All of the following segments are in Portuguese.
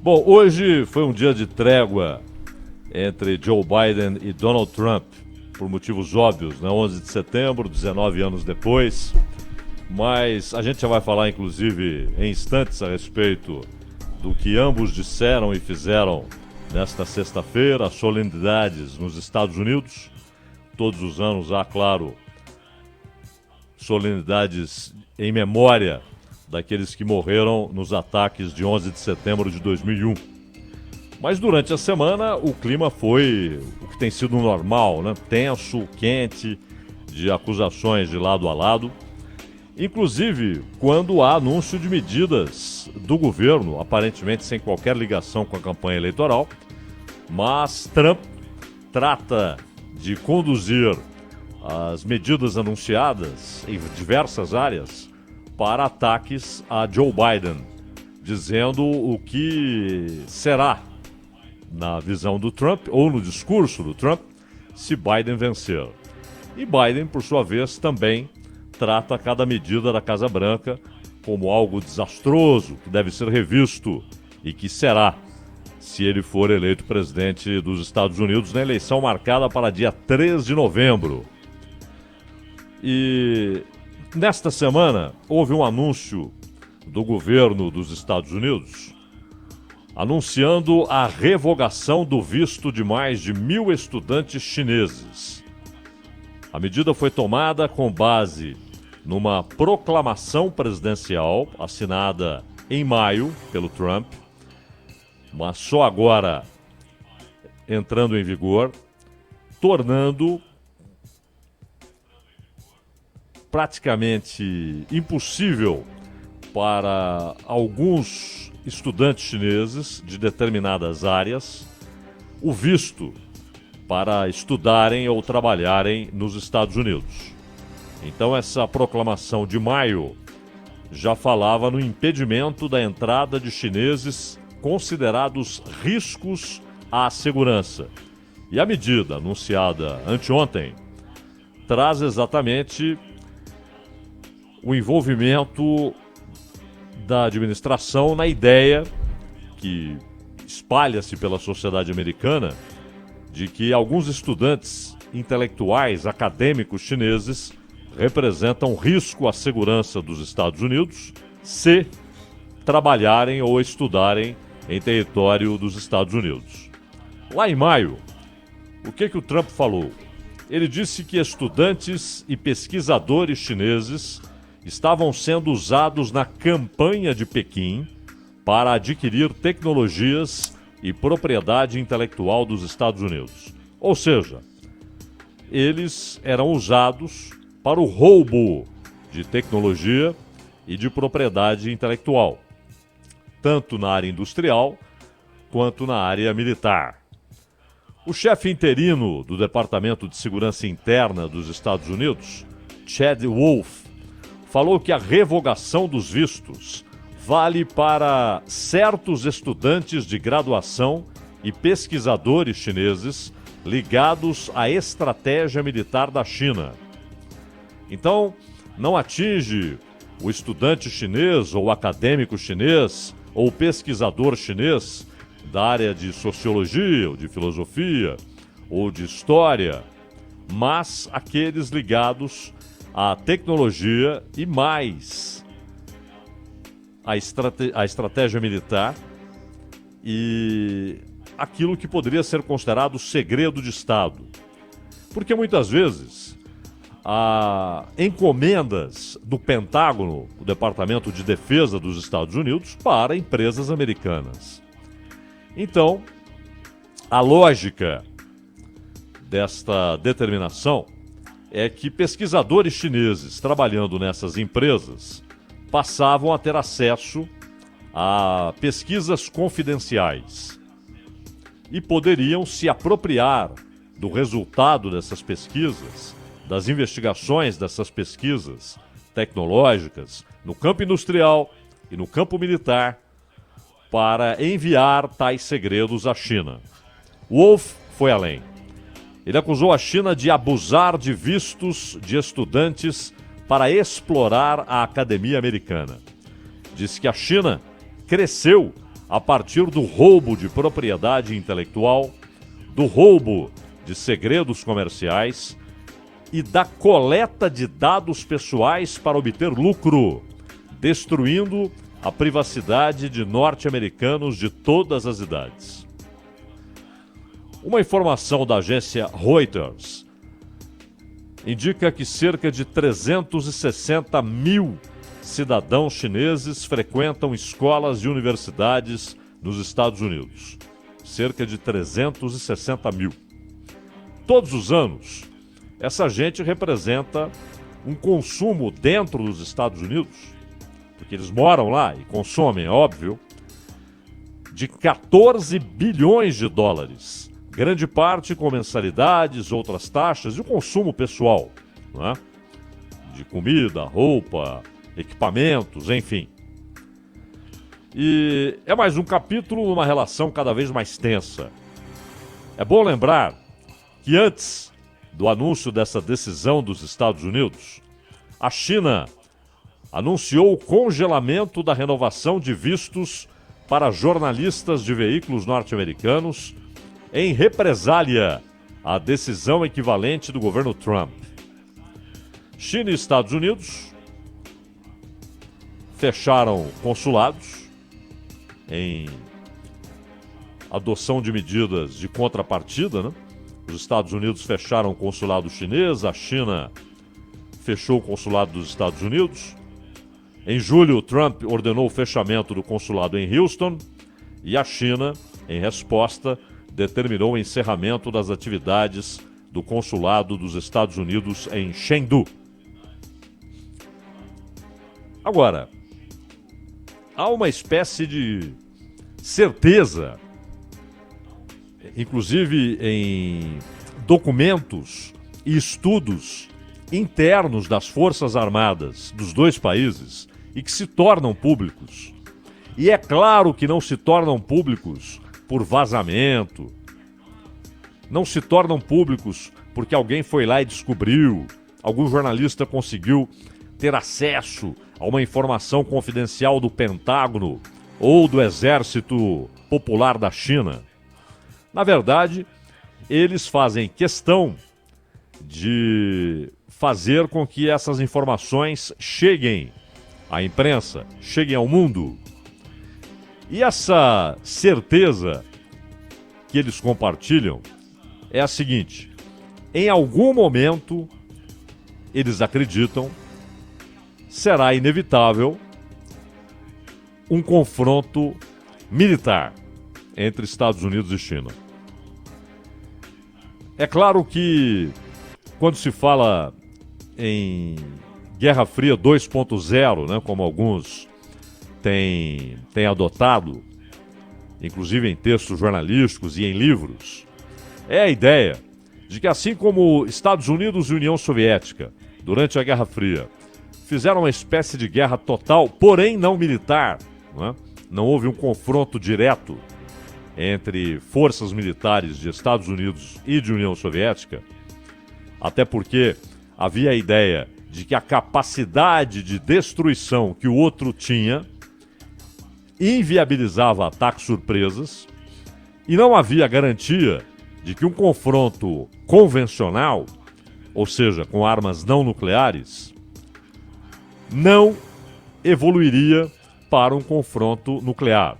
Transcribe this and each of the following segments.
Bom, hoje foi um dia de trégua entre Joe Biden e Donald Trump, por motivos óbvios, né? 11 de setembro, 19 anos depois. Mas a gente já vai falar, inclusive, em instantes a respeito do que ambos disseram e fizeram nesta sexta-feira, as solenidades nos Estados Unidos. Todos os anos há, claro, solenidades em memória daqueles que morreram nos ataques de 11 de setembro de 2001. Mas durante a semana o clima foi o que tem sido normal, né? Tenso, quente, de acusações de lado a lado. Inclusive quando há anúncio de medidas do governo, aparentemente sem qualquer ligação com a campanha eleitoral, mas Trump trata de conduzir as medidas anunciadas em diversas áreas para ataques a Joe Biden, dizendo o que será, na visão do Trump, ou no discurso do Trump, se Biden vencer. E Biden, por sua vez, também trata cada medida da Casa Branca como algo desastroso, que deve ser revisto e que será, se ele for eleito presidente dos Estados Unidos na eleição marcada para dia 3 de novembro. E nesta semana houve um anúncio do governo dos Estados Unidos anunciando a revogação do visto de mais de 1.000 estudantes chineses. A medida foi tomada com base numa proclamação presidencial assinada em maio pelo Trump, mas só agora entrando em vigor, tornando praticamente impossível para alguns estudantes chineses de determinadas áreas o visto para estudarem ou trabalharem nos Estados Unidos. Então essa proclamação de maio já falava no impedimento da entrada de chineses considerados riscos à segurança. E a medida anunciada anteontem traz exatamente o envolvimento da administração na ideia que espalha-se pela sociedade americana de que alguns estudantes intelectuais, acadêmicos chineses representam risco à segurança dos Estados Unidos se trabalharem ou estudarem em território dos Estados Unidos. Lá em maio, o que o Trump falou? Ele disse que estudantes e pesquisadores chineses estavam sendo usados na campanha de Pequim para adquirir tecnologias e propriedade intelectual dos Estados Unidos. Ou seja, eles eram usados para o roubo de tecnologia e de propriedade intelectual, tanto na área industrial quanto na área militar. O chefe interino do Departamento de Segurança Interna dos Estados Unidos, Chad Wolf, falou que a revogação dos vistos vale para certos estudantes de graduação e pesquisadores chineses ligados à estratégia militar da China. Então, não atinge o estudante chinês ou o acadêmico chinês ou o pesquisador chinês da área de sociologia ou de filosofia ou de história, mas aqueles ligados à tecnologia e mais à estratégia militar e aquilo que poderia ser considerado segredo de Estado. Porque muitas vezes há encomendas do Pentágono, o Departamento de Defesa dos Estados Unidos, para empresas americanas. Então, a lógica desta determinação é que pesquisadores chineses trabalhando nessas empresas passavam a ter acesso a pesquisas confidenciais e poderiam se apropriar do resultado dessas pesquisas, das investigações dessas pesquisas tecnológicas no campo industrial e no campo militar para enviar tais segredos à China. Wolf foi além. Ele acusou a China de abusar de vistos de estudantes para explorar a academia americana. Disse que a China cresceu a partir do roubo de propriedade intelectual, do roubo de segredos comerciais e da coleta de dados pessoais para obter lucro, destruindo a privacidade de norte-americanos de todas as idades. Uma informação da agência Reuters indica que cerca de 360 mil cidadãos chineses frequentam escolas e universidades nos Estados Unidos. Cerca de 360 mil. Todos os anos, essa gente representa um consumo dentro dos Estados Unidos, porque eles moram lá e consomem, é óbvio, de 14 bilhões de dólares. Grande parte com mensalidades, outras taxas e o consumo pessoal, não é? De comida, roupa, equipamentos, enfim. E é mais um capítulo numa relação cada vez mais tensa. É bom lembrar que antes do anúncio dessa decisão dos Estados Unidos, a China anunciou o congelamento da renovação de vistos para jornalistas de veículos norte-americanos em represália à decisão equivalente do governo Trump. China e Estados Unidos fecharam consulados em adoção de medidas de contrapartida, né? Os Estados Unidos fecharam o consulado chinês, a China fechou o consulado dos Estados Unidos. Em julho, Trump ordenou o fechamento do consulado em Houston e a China, em resposta, determinou o encerramento das atividades do consulado dos Estados Unidos em Chengdu. Agora, há uma espécie de certeza, inclusive em documentos e estudos internos das Forças Armadas dos dois países e que se tornam públicos. E é claro que não se tornam públicos por vazamento, não se tornam públicos porque alguém foi lá e descobriu, algum jornalista conseguiu ter acesso a uma informação confidencial do Pentágono ou do Exército Popular da China. Na verdade, eles fazem questão de fazer com que essas informações cheguem à imprensa, cheguem ao mundo. E essa certeza que eles compartilham é a seguinte: em algum momento, eles acreditam, será inevitável um confronto militar entre Estados Unidos e China. É claro que, quando se fala em Guerra Fria 2.0, né, como alguns têm adotado, inclusive em textos jornalísticos e em livros, é a ideia de que, assim como Estados Unidos e União Soviética, durante a Guerra Fria, fizeram uma espécie de guerra total, porém não militar, né? Não houve um confronto direto entre forças militares de Estados Unidos e de União Soviética, até porque havia a ideia de que a capacidade de destruição que o outro tinha inviabilizava ataques surpresas e não havia garantia de que um confronto convencional, ou seja, com armas não nucleares, não evoluiria para um confronto nuclear,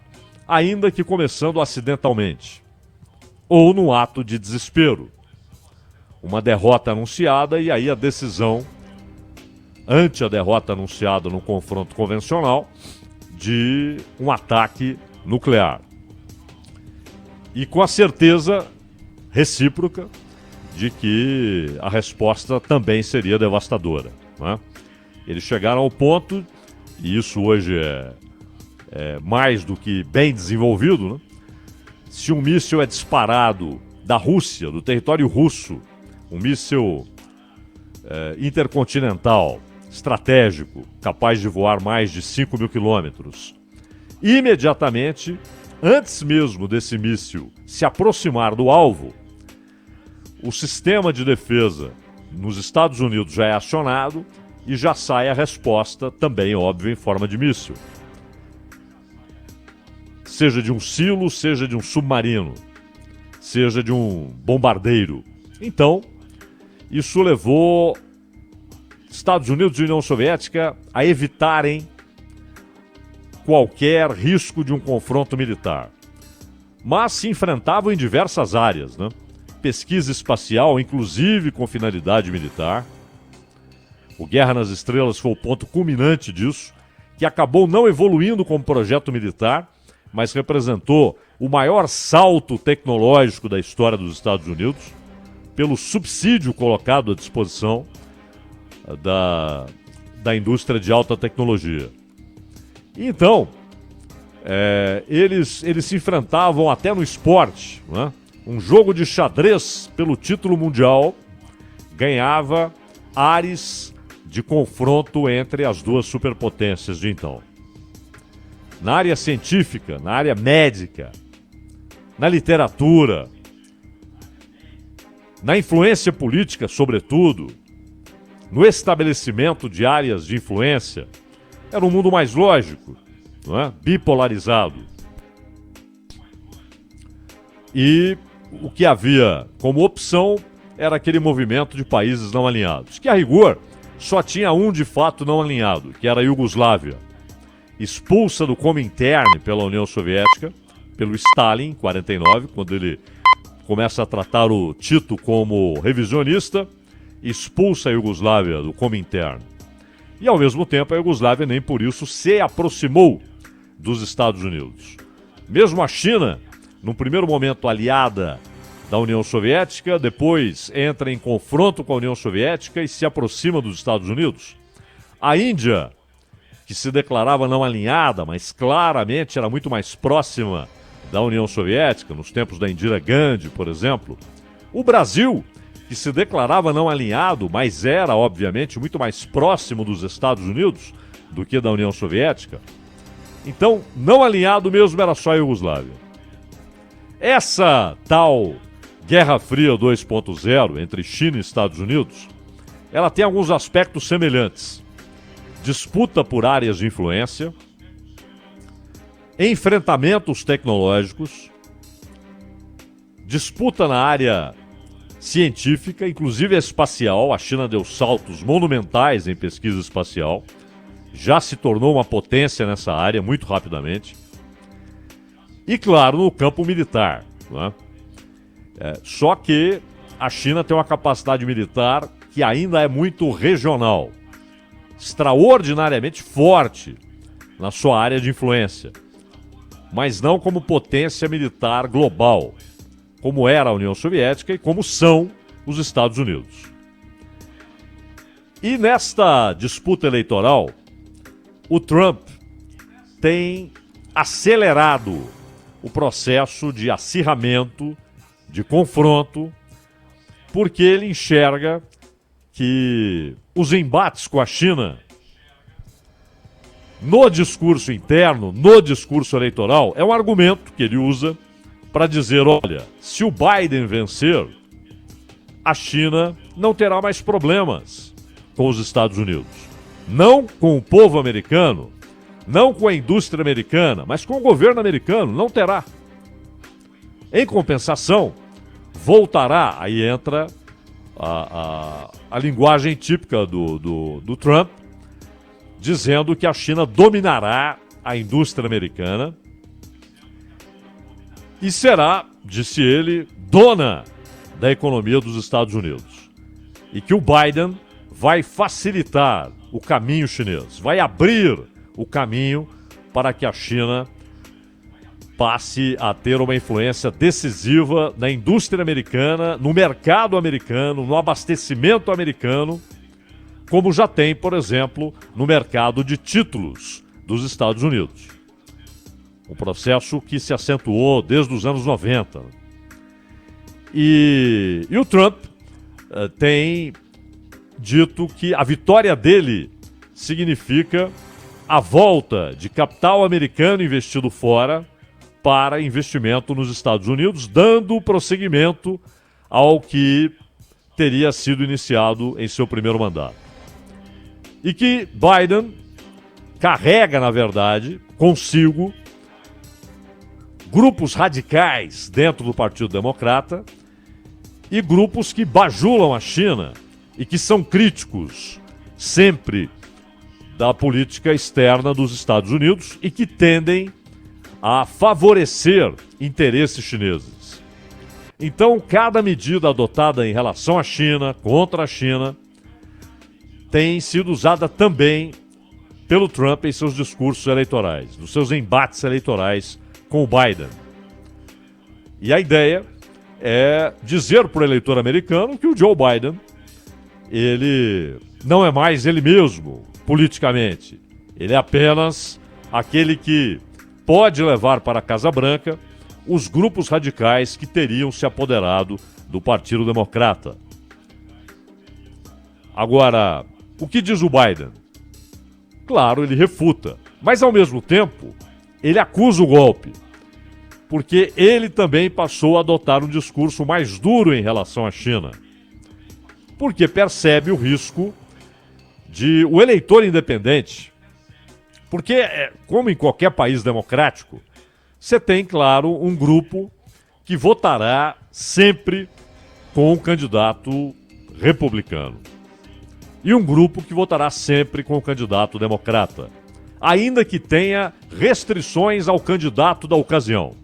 ainda que começando acidentalmente, ou num ato de desespero. Uma derrota anunciada e aí a decisão, ante a derrota anunciada no confronto convencional, de um ataque nuclear. E com a certeza recíproca de que a resposta também seria devastadora, né? Eles chegaram ao ponto, e isso hoje é mais do que bem desenvolvido, né? Se um míssil é disparado da Rússia, do território russo, um míssil intercontinental, estratégico, capaz de voar mais de 5 mil quilômetros, imediatamente, antes mesmo desse míssil se aproximar do alvo, o sistema de defesa nos Estados Unidos já é acionado e já sai a resposta, também óbvio, em forma de míssil. seja de um silo, seja de um submarino, seja de um bombardeiro. Então, isso levou Estados Unidos e União Soviética a evitarem qualquer risco de um confronto militar. Mas se enfrentavam em diversas áreas, né? Pesquisa espacial, inclusive com finalidade militar. O Guerra nas Estrelas foi o ponto culminante disso, que acabou não evoluindo como projeto militar, mas representou o maior salto tecnológico da história dos Estados Unidos, pelo subsídio colocado à disposição da indústria de alta tecnologia. Então, eles se enfrentavam até no esporte, né? Um jogo de xadrez pelo título mundial ganhava ares de confronto entre as duas superpotências de então. Na área científica, na área médica, na literatura, na influência política, sobretudo, no estabelecimento de áreas de influência, era um mundo mais lógico, não é? Bipolarizado. E o que havia como opção era aquele movimento de países não alinhados, que a rigor só tinha um de fato não alinhado, que era a Iugoslávia, expulsa do Comintern pela União Soviética, pelo Stalin, em 49, quando ele começa a tratar o Tito como revisionista, expulsa a Iugoslávia do Comintern. E, ao mesmo tempo, a Iugoslávia nem por isso se aproximou dos Estados Unidos. Mesmo a China, num primeiro momento aliada da União Soviética, depois entra em confronto com a União Soviética e se aproxima dos Estados Unidos. A Índia, que se declarava não alinhada, mas claramente era muito mais próxima da União Soviética, nos tempos da Indira Gandhi, por exemplo. O Brasil, que se declarava não alinhado, mas era, obviamente, muito mais próximo dos Estados Unidos do que da União Soviética. Então, não alinhado mesmo era só a Iugoslávia. Essa tal Guerra Fria 2.0 entre China e Estados Unidos, ela tem alguns aspectos semelhantes. Disputa por áreas de influência, enfrentamentos tecnológicos, disputa na área científica, inclusive espacial. A China deu saltos monumentais em pesquisa espacial, já se tornou uma potência nessa área muito rapidamente. E, claro, no campo militar, né? Só que a China tem uma capacidade militar que ainda é muito regional, extraordinariamente forte na sua área de influência, mas não como potência militar global, como era a União Soviética e como são os Estados Unidos. E nesta disputa eleitoral, o Trump tem acelerado o processo de acirramento, de confronto, porque ele enxerga que os embates com a China, no discurso interno, no discurso eleitoral, é um argumento que ele usa para dizer, olha, se o Biden vencer, a China não terá mais problemas com os Estados Unidos. Não com o povo americano, não com a indústria americana, mas com o governo americano, não terá. Em compensação, voltará, aí entra a linguagem típica do Trump, dizendo que a China dominará a indústria americana e será, disse ele, dona da economia dos Estados Unidos. E que o Biden vai facilitar o caminho chinês, vai abrir o caminho para que a China passe a ter uma influência decisiva na indústria americana, no mercado americano, no abastecimento americano, como já tem, por exemplo, no mercado de títulos dos Estados Unidos. Um processo que se acentuou desde os anos 90. E o Trump tem dito que a vitória dele significa a volta de capital americano investido fora para investimento nos Estados Unidos, dando prosseguimento ao que teria sido iniciado em seu primeiro mandato. E que Biden carrega, na verdade, consigo grupos radicais dentro do Partido Democrata e grupos que bajulam a China e que são críticos sempre da política externa dos Estados Unidos e que tendem a favorecer interesses chineses. Então, cada medida adotada em relação à China, contra a China, tem sido usada também pelo Trump em seus discursos eleitorais, nos seus embates eleitorais com o Biden. E a ideia é dizer para o eleitor americano que o Joe Biden, ele não é mais ele mesmo, politicamente. Ele é apenas aquele que pode levar para a Casa Branca os grupos radicais que teriam se apoderado do Partido Democrata. Agora, o que diz o Biden? Claro, ele refuta, mas ao mesmo tempo, ele acusa o golpe, porque ele também passou a adotar um discurso mais duro em relação à China, porque percebe o risco de o eleitor independente, porque, como em qualquer país democrático, você tem, claro, um grupo que votará sempre com o candidato republicano e um grupo que votará sempre com o candidato democrata, ainda que tenha restrições ao candidato da ocasião.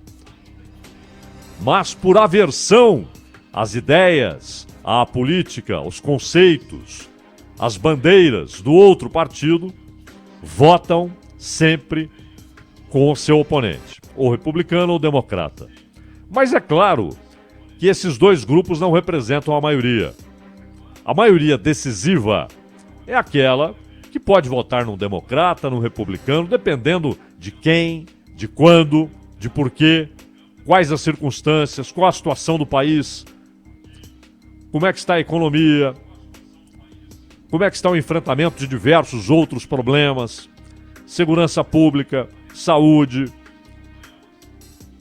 Mas por aversão às ideias, à política, aos conceitos, às bandeiras do outro partido, votam sempre com o seu oponente, ou republicano ou democrata. Mas é claro que esses dois grupos não representam a maioria. A maioria decisiva é aquela que pode votar num democrata, num republicano, dependendo de quem, de quando, de porquê, quais as circunstâncias, qual a situação do país, como é que está a economia, como é que está o enfrentamento de diversos outros problemas, segurança pública, saúde.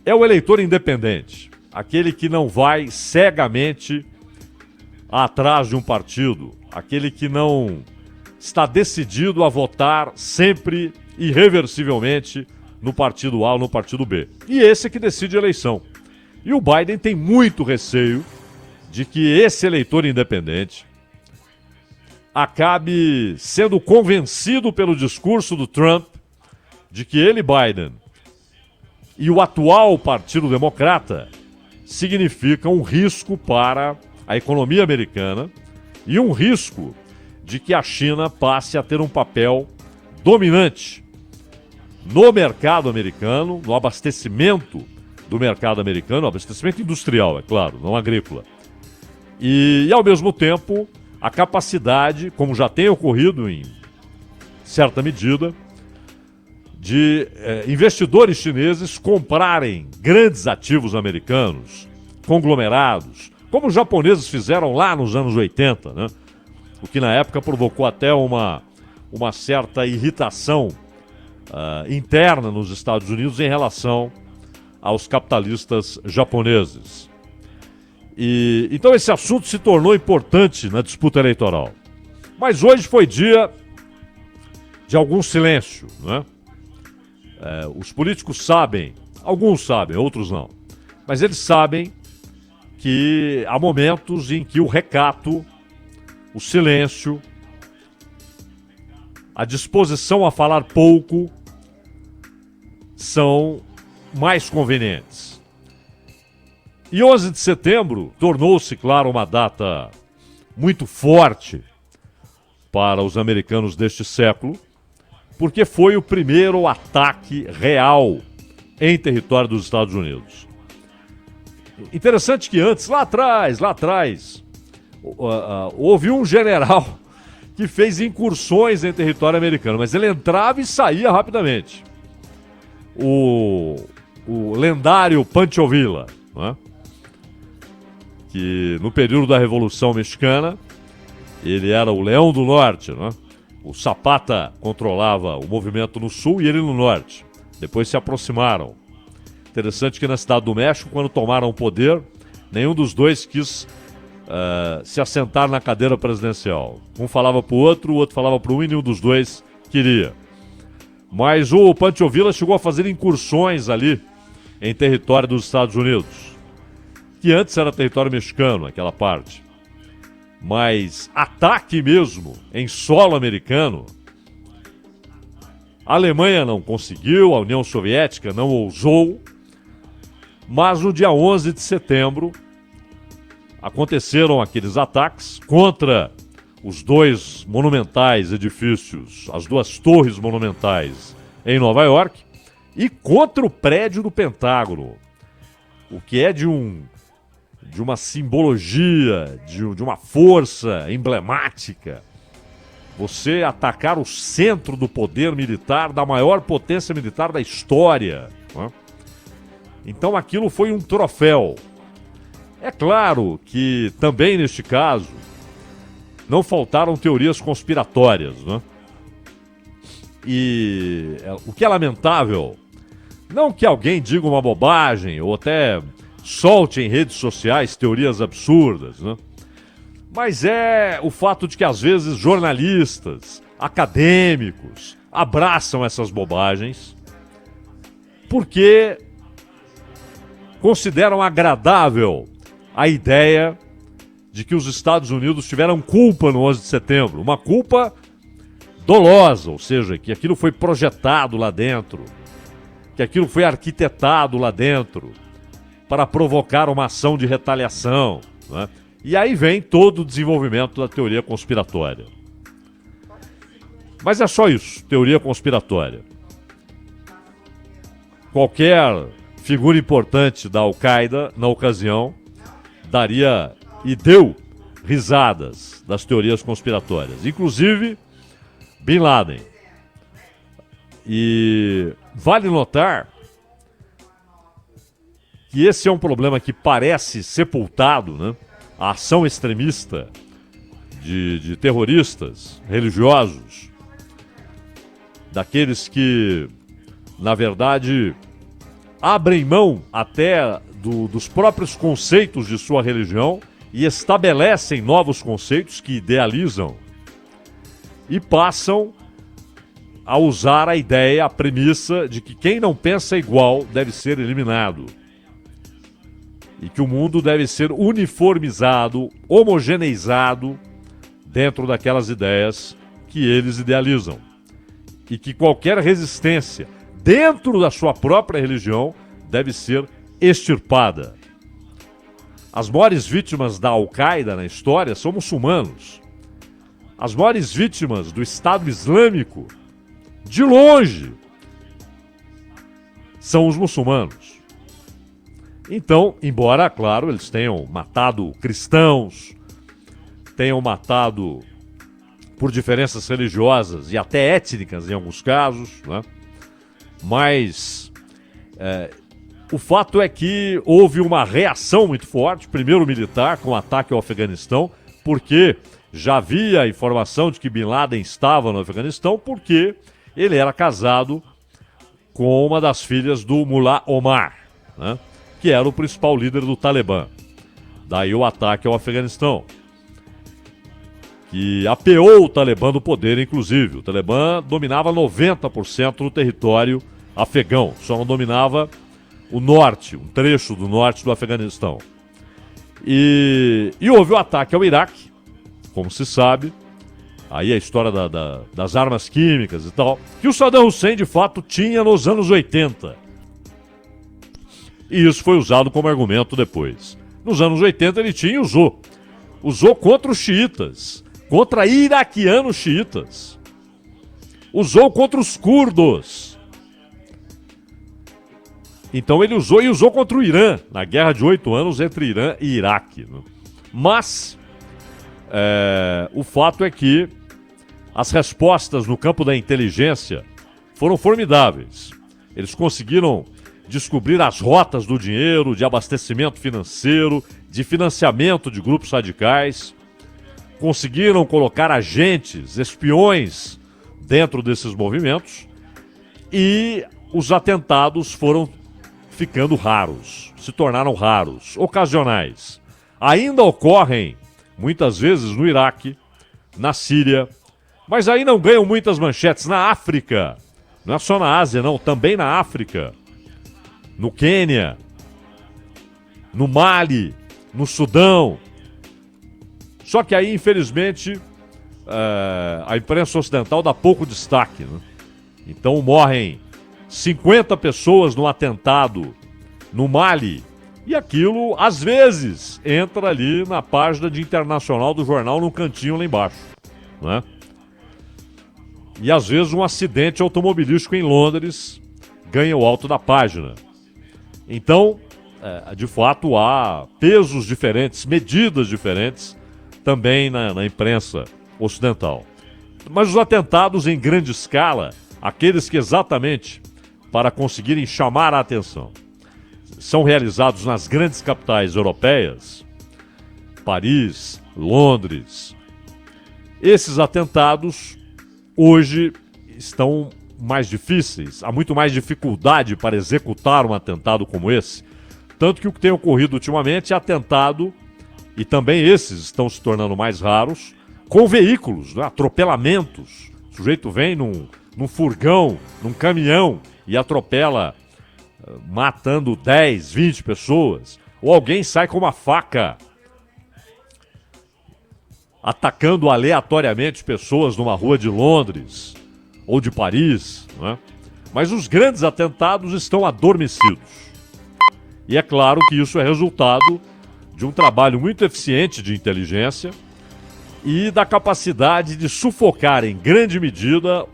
É o eleitor independente, aquele que não vai cegamente atrás de um partido, aquele que não está decidido a votar sempre, irreversivelmente, no partido A ou no partido B. E esse é que decide a eleição. E o Biden tem muito receio de que esse eleitor independente acabe sendo convencido pelo discurso do Trump de que ele, Biden, e o atual Partido Democrata significam um risco para a economia americana e um risco de que a China passe a ter um papel dominante no mercado americano, no abastecimento do mercado americano, abastecimento industrial, é claro, não agrícola. E ao mesmo tempo, a capacidade, como já tem ocorrido em certa medida, de investidores chineses comprarem grandes ativos americanos, conglomerados, como os japoneses fizeram lá nos anos 80, né? O que na época provocou até uma certa irritação interna nos Estados Unidos em relação aos capitalistas japoneses. E então esse assunto se tornou importante na disputa eleitoral. Mas hoje foi dia de algum silêncio, né? Os políticos sabem, alguns sabem, outros não, mas eles sabem que há momentos em que o recato, o silêncio, a disposição a falar pouco são mais convenientes. E 11 de setembro tornou-se, claro, uma data muito forte para os americanos deste século, porque foi o primeiro ataque real em território dos Estados Unidos. Interessante que antes, lá atrás, houve um general que fez incursões em território americano, mas ele entrava e saía rapidamente. O lendário Pancho Villa, né? Que no período da Revolução Mexicana, ele era o Leão do Norte, né? O Zapata controlava o movimento no sul e ele no norte. Depois se aproximaram. Interessante que na Cidade do México, quando tomaram o poder, nenhum dos dois quis se assentar na cadeira presidencial. Um falava para o outro falava para um e nenhum dos dois queria. Mas o Pancho Villa chegou a fazer incursões ali em território dos Estados Unidos, que antes era território mexicano, aquela parte. Mas ataque mesmo em solo americano, a Alemanha não conseguiu, a União Soviética não ousou, mas no dia 11 de setembro aconteceram aqueles ataques contra os dois monumentais edifícios, as duas torres monumentais em Nova York e contra o prédio do Pentágono, o que é de uma simbologia, de uma força emblemática. Você atacar o centro do poder militar, da maior potência militar da história, né? Então aquilo foi um troféu. É claro que também neste caso não faltaram teorias conspiratórias, né? E o que é lamentável, não que alguém diga uma bobagem ou até solte em redes sociais teorias absurdas, né? Mas é o fato de que às vezes jornalistas, acadêmicos abraçam essas bobagens porque consideram agradável a ideia de que os Estados Unidos tiveram culpa no 11 de setembro. Uma culpa dolosa, ou seja, que aquilo foi projetado lá dentro, que aquilo foi arquitetado lá dentro para provocar uma ação de retaliação, né? E aí vem todo o desenvolvimento da teoria conspiratória. Mas é só isso, teoria conspiratória. Qualquer figura importante da Al-Qaeda, na ocasião, daria e deu risadas das teorias conspiratórias. Inclusive, Bin Laden. E vale notar que esse é um problema que parece sepultado, né? A ação extremista de terroristas religiosos, daqueles que, na verdade, abrem mão até dos próprios conceitos de sua religião e estabelecem novos conceitos que idealizam e passam a usar a ideia, a premissa de que quem não pensa igual deve ser eliminado. E que o mundo deve ser uniformizado, homogeneizado dentro daquelas ideias que eles idealizam. E que qualquer resistência dentro da sua própria religião deve ser extirpada. As maiores vítimas da Al-Qaeda na história são muçulmanos. As maiores vítimas do Estado Islâmico, de longe, são os muçulmanos. Então, embora, claro, eles tenham matado cristãos, tenham matado por diferenças religiosas e até étnicas em alguns casos, né? Mas o fato é que houve uma reação muito forte, primeiro militar, com o ataque ao Afeganistão, porque já havia a informação de que Bin Laden estava no Afeganistão, porque ele era casado com uma das filhas do Mullah Omar, né? Que era o principal líder do Talibã. Daí o ataque ao Afeganistão, que apeou o Talibã do poder, inclusive. O Talibã dominava 90% do território afegão, só não dominava o norte, um trecho do norte do Afeganistão. E houve o ataque ao Iraque, como se sabe, aí a história das armas químicas e tal, que o Saddam Hussein de fato tinha nos anos 80. E isso foi usado como argumento depois. Nos anos 80 ele tinha e usou. Usou contra os xiitas, contra iraquianos xiitas. Usou contra os curdos. Então ele usou e usou contra o Irã, na guerra de 8 anos entre Irã e Iraque. Né? Mas o fato é que as respostas no campo da inteligência foram formidáveis. Eles conseguiram descobrir as rotas do dinheiro, de abastecimento financeiro, de financiamento de grupos radicais. Conseguiram colocar agentes, espiões dentro desses movimentos e os atentados foram ficando raros, se tornaram raros, ocasionais. Ainda ocorrem, muitas vezes, no Iraque, na Síria, mas aí não ganham muitas manchetes. Na África, não é só na Ásia, não, também na África. no Quênia, no Mali, no Sudão. Só que aí, infelizmente, a imprensa ocidental dá pouco destaque, né? Então morrem 50 pessoas num atentado no Mali, e aquilo, às vezes, entra ali na página de internacional do jornal, num cantinho lá embaixo, né? E às vezes um acidente automobilístico em Londres ganha o alto da página. Então, de fato, há pesos diferentes, medidas diferentes também na imprensa ocidental. Mas os atentados em grande escala, aqueles que exatamente para conseguirem chamar a atenção, são realizados nas grandes capitais europeias, Paris, Londres. Esses atentados hoje estão mais difíceis, há muito mais dificuldade para executar um atentado como esse. Tanto que o que tem ocorrido ultimamente é atentado, e também esses estão se tornando mais raros, com veículos, né? Atropelamentos. O sujeito vem num furgão, num caminhão e atropela, matando 10, 20 pessoas. Ou alguém sai com uma faca, atacando aleatoriamente pessoas numa rua de Londres ou de Paris, né? Mas os grandes atentados estão adormecidos. E é claro que isso é resultado de um trabalho muito eficiente de inteligência e da capacidade de sufocar em grande medida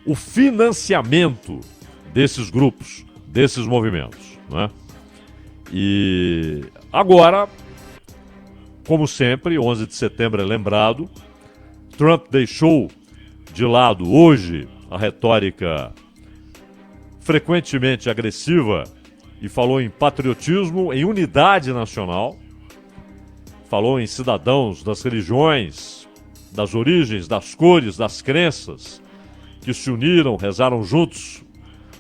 o financiamento desses grupos, desses movimentos, né? E agora, como sempre, 11 de setembro é lembrado, Trump deixou de lado hoje a retórica frequentemente agressiva e falou em patriotismo, em unidade nacional, falou em cidadãos das religiões, das origens, das cores, das crenças, que se uniram, rezaram juntos,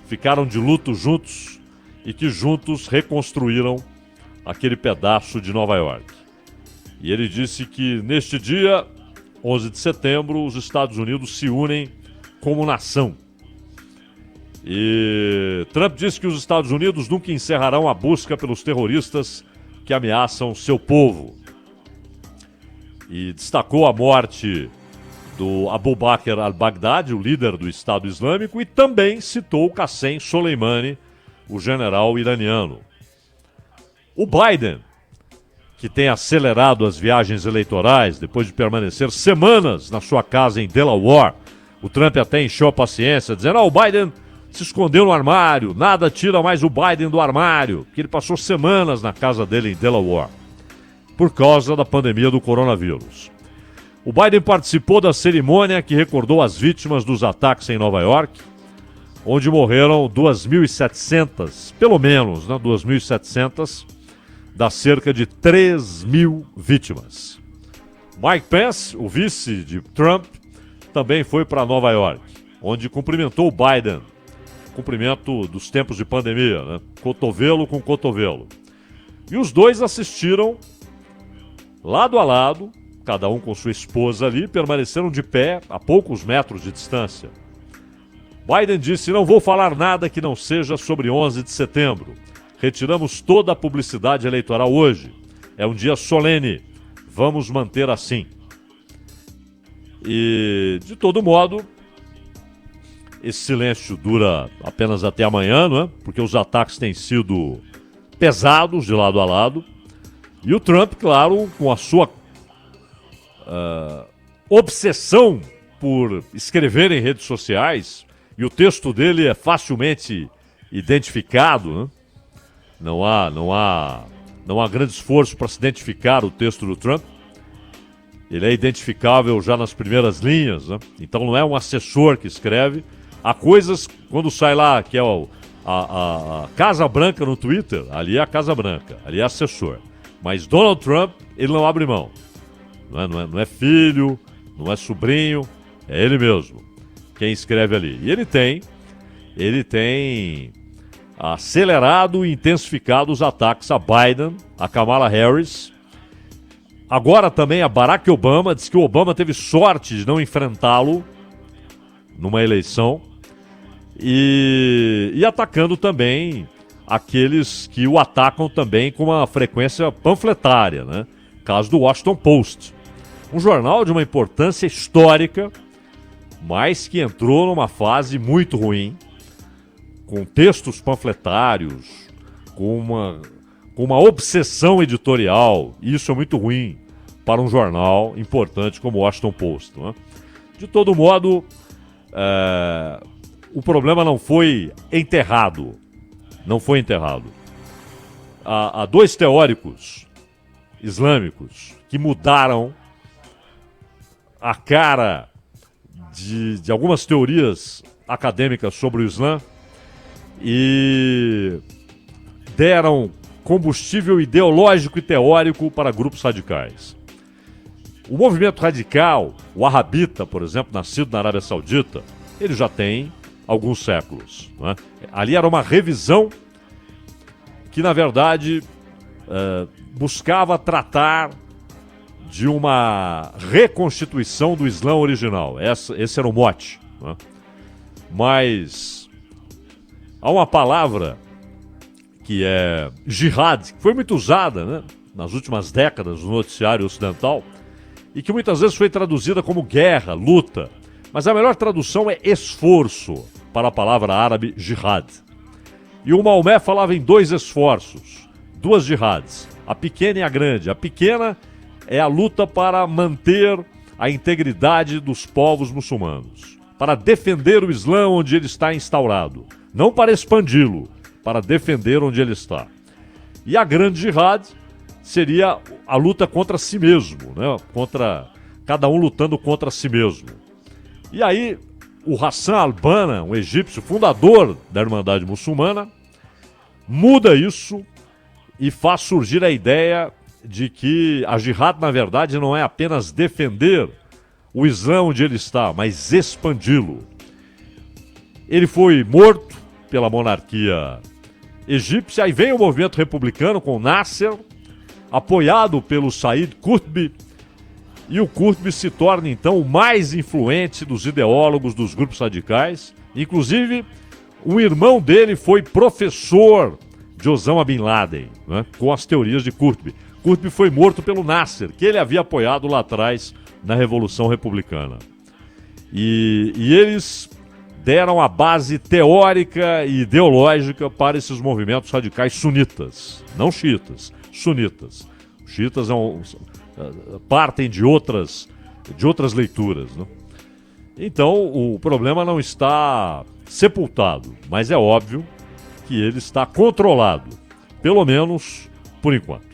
ficaram de luto juntos e que juntos reconstruíram aquele pedaço de Nova York. E ele disse que neste dia, 11 de setembro, os Estados Unidos se unem como nação. E Trump disse que os Estados Unidos nunca encerrarão a busca pelos terroristas que ameaçam seu povo. E destacou a morte do Abu Bakr al-Baghdadi, o líder do Estado Islâmico, e também citou Qassem Soleimani, o general iraniano. O Biden, que tem acelerado as viagens eleitorais depois de permanecer semanas na sua casa em Delaware, o Trump até encheu a paciência, dizendo: o Biden se escondeu no armário, nada tira mais o Biden do armário, que ele passou semanas na casa dele em Delaware, por causa da pandemia do coronavírus. O Biden participou da cerimônia que recordou as vítimas dos ataques em Nova York, onde morreram 2.700, pelo menos, né, 2.700, das cerca de 3.000 vítimas. Mike Pence, o vice de Trump, também foi para Nova York, onde cumprimentou o Biden, cumprimento dos tempos de pandemia, né? Cotovelo com cotovelo. E os dois assistiram lado a lado, cada um com sua esposa ali, permaneceram de pé a poucos metros de distância. Biden disse: não vou falar nada que não seja sobre 11 de setembro. Retiramos toda a publicidade eleitoral hoje. É um dia solene. Vamos manter assim. E, de todo modo, esse silêncio dura apenas até amanhã, não é? Porque os ataques têm sido pesados de lado a lado. E o Trump, claro, com a sua obsessão por escrever em redes sociais, e o texto dele é facilmente identificado, né? Não há grande esforço para se identificar o texto do Trump. Ele é identificável já nas primeiras linhas, né? Então não é um assessor que escreve. Há coisas, quando sai lá, que é a Casa Branca no Twitter, ali é a Casa Branca, ali é assessor. Mas Donald Trump, ele não abre mão. Não é filho, não é sobrinho, é ele mesmo quem escreve ali. E ele tem acelerado e intensificado os ataques a Biden, a Kamala Harris, agora também a Barack Obama. Diz que o Obama teve sorte de não enfrentá-lo numa eleição, e atacando também aqueles que o atacam também com uma frequência panfletária, né? Caso do Washington Post. Um jornal de uma importância histórica, mas que entrou numa fase muito ruim, com textos panfletários, com uma obsessão editorial. Isso é muito ruim para um jornal importante como o Washington Post, não é? De todo modo, o problema não foi enterrado. Não foi enterrado. Há dois teóricos islâmicos que mudaram a cara de algumas teorias acadêmicas sobre o Islã e deram combustível ideológico e teórico para grupos radicais. O movimento radical, o Wahhabita, por exemplo, nascido na Arábia Saudita, ele já tem alguns séculos, não é? Ali era uma revisão que, na verdade, buscava tratar de uma reconstituição do Islã original. Esse era o mote, não é? Mas há uma palavra que é jihad, que foi muito usada, né, nas últimas décadas no noticiário ocidental, e que muitas vezes foi traduzida como guerra, luta. Mas a melhor tradução é esforço para a palavra árabe jihad. E o Maomé falava em dois esforços, duas jihads, a pequena e a grande. A pequena é a luta para manter a integridade dos povos muçulmanos, para defender o Islã onde ele está instaurado, não para expandi-lo, para defender onde ele está. E a grande jihad seria a luta contra si mesmo, né? Contra cada um lutando contra si mesmo. E aí, o Hassan al-Banna, um egípcio fundador da Irmandade Muçulmana, muda isso e faz surgir a ideia de que a jihad, na verdade, não é apenas defender o Islã onde ele está, mas expandi-lo. Ele foi morto pela monarquia egípcia, aí vem o movimento republicano com Nasser, apoiado pelo Said Qutb, e o Qutb se torna então o mais influente dos ideólogos dos grupos radicais. Inclusive, o irmão dele foi professor de Osama Bin Laden, né, com as teorias de Qutb. Qutb foi morto pelo Nasser, que ele havia apoiado lá atrás na Revolução Republicana. E eles deram a base teórica e ideológica para esses movimentos radicais sunitas, não xiitas, sunitas. Os xiitas partem de outras leituras, né? Então, o problema não está sepultado, mas é óbvio que ele está controlado, pelo menos por enquanto.